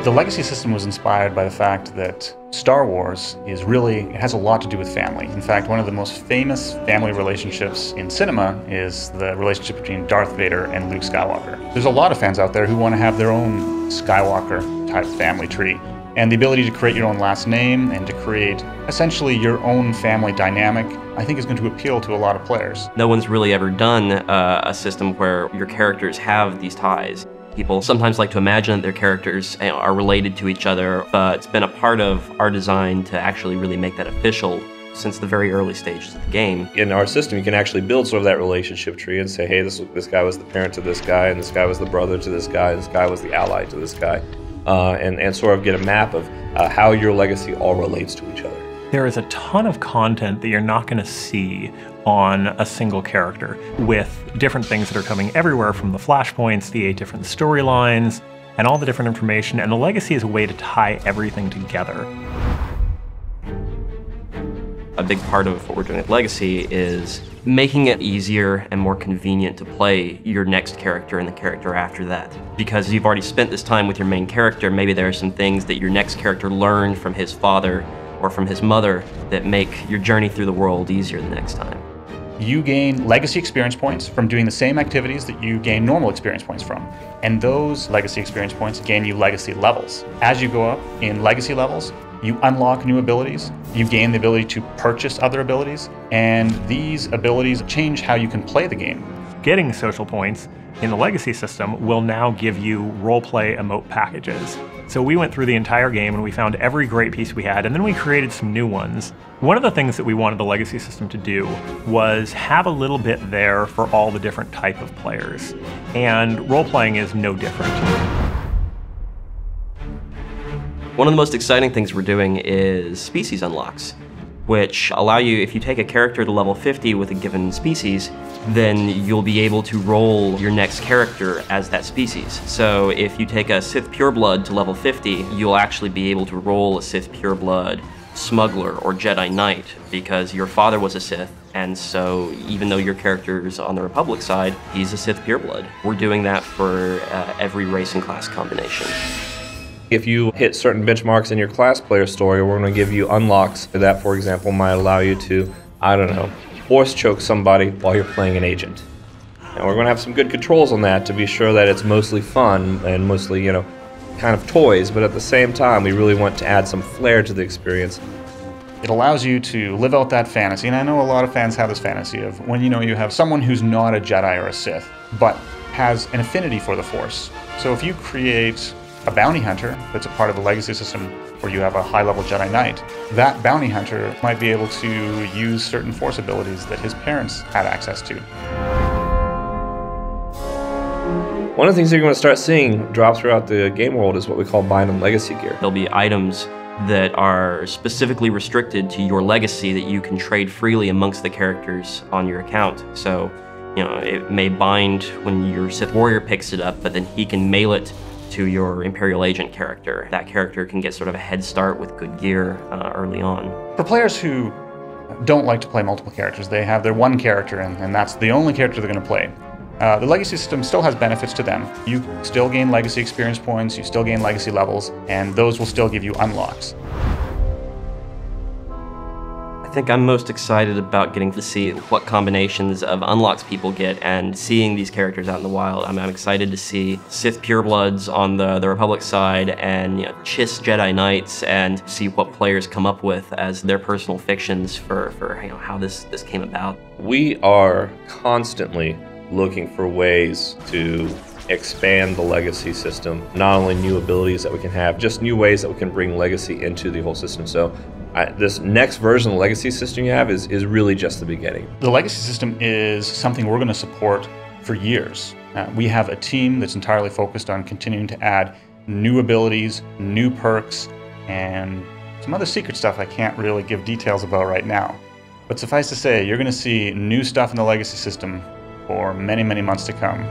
The legacy system was inspired by the fact that Star Wars it has a lot to do with family. In fact, one of the most famous family relationships in cinema is the relationship between Darth Vader and Luke Skywalker. There's a lot of fans out there who want to have their own Skywalker-type family tree. And the ability to create your own last name and to create essentially your own family dynamic, I think is going to appeal to a lot of players. No one's really ever done a system where your characters have these ties. People sometimes like to imagine that their characters are related to each other, but it's been a part of our design to actually really make that official since the very early stages of the game. In our system, you can actually build sort of that relationship tree and say, hey, this guy was the parent to this guy, and this guy was the brother to this guy, and this guy was the ally to this guy, and sort of get a map of how your legacy all relates to each other. There is a ton of content that you're not going to see on a single character, with different things that are coming everywhere from the flashpoints, the 8 different storylines, and all the different information, and the legacy is a way to tie everything together. A big part of what we're doing at Legacy is making it easier and more convenient to play your next character and the character after that. Because you've already spent this time with your main character, maybe there are some things that your next character learned from his father or from his mother that make your journey through the world easier the next time. You gain legacy experience points from doing the same activities that you gain normal experience points from. And those legacy experience points gain you legacy levels. As you go up in legacy levels, you unlock new abilities, you gain the ability to purchase other abilities, and these abilities change how you can play the game. Getting social points in the legacy system will now give you roleplay emote packages. So we went through the entire game and we found every great piece we had, and then we created some new ones. One of the things that we wanted the legacy system to do was have a little bit there for all the different type of players. And role-playing is no different. One of the most exciting things we're doing is species unlocks, which allow you, if you take a character to level 50 with a given species, then you'll be able to roll your next character as that species. So if you take a Sith Pureblood to level 50, you'll actually be able to roll a Sith Pureblood Smuggler or Jedi Knight because your father was a Sith, and so even though your character's on the Republic side, he's a Sith Pureblood. We're doing that for every race and class combination. If you hit certain benchmarks in your class player story, we're going to give you unlocks. That, for example, might allow you to, I don't know, force choke somebody while you're playing an agent. And we're going to have some good controls on that to be sure that it's mostly fun and mostly, kind of toys, but at the same time, we really want to add some flair to the experience. It allows you to live out that fantasy, and I know a lot of fans have this fantasy of when you have someone who's not a Jedi or a Sith, but has an affinity for the Force. So if you create a bounty hunter that's a part of the legacy system where you have a high-level Jedi Knight, that bounty hunter might be able to use certain Force abilities that his parents had access to. One of the things that you're going to start seeing drop throughout the game world is what we call bind and legacy gear. There'll be items that are specifically restricted to your legacy that you can trade freely amongst the characters on your account. So, it may bind when your Sith Warrior picks it up, but then he can mail it to your Imperial Agent character. That character can get sort of a head start with good gear early on. For players who don't like to play multiple characters, they have their one character and that's the only character they're going to play. The legacy system still has benefits to them. You still gain legacy experience points, you still gain legacy levels, and those will still give you unlocks. I think I'm most excited about getting to see what combinations of unlocks people get and seeing these characters out in the wild. I'm excited to see Sith Purebloods on the Republic side and Chiss Jedi Knights and see what players come up with as their personal fictions for how this came about. We are constantly looking for ways to expand the legacy system. Not only new abilities that we can have, just new ways that we can bring legacy into the whole system. So this next version of the legacy system you have is really just the beginning. The legacy system is something we're going to support for years. We have a team that's entirely focused on continuing to add new abilities, new perks, and some other secret stuff I can't really give details about right now. But suffice to say, you're going to see new stuff in the legacy system for many, many months to come.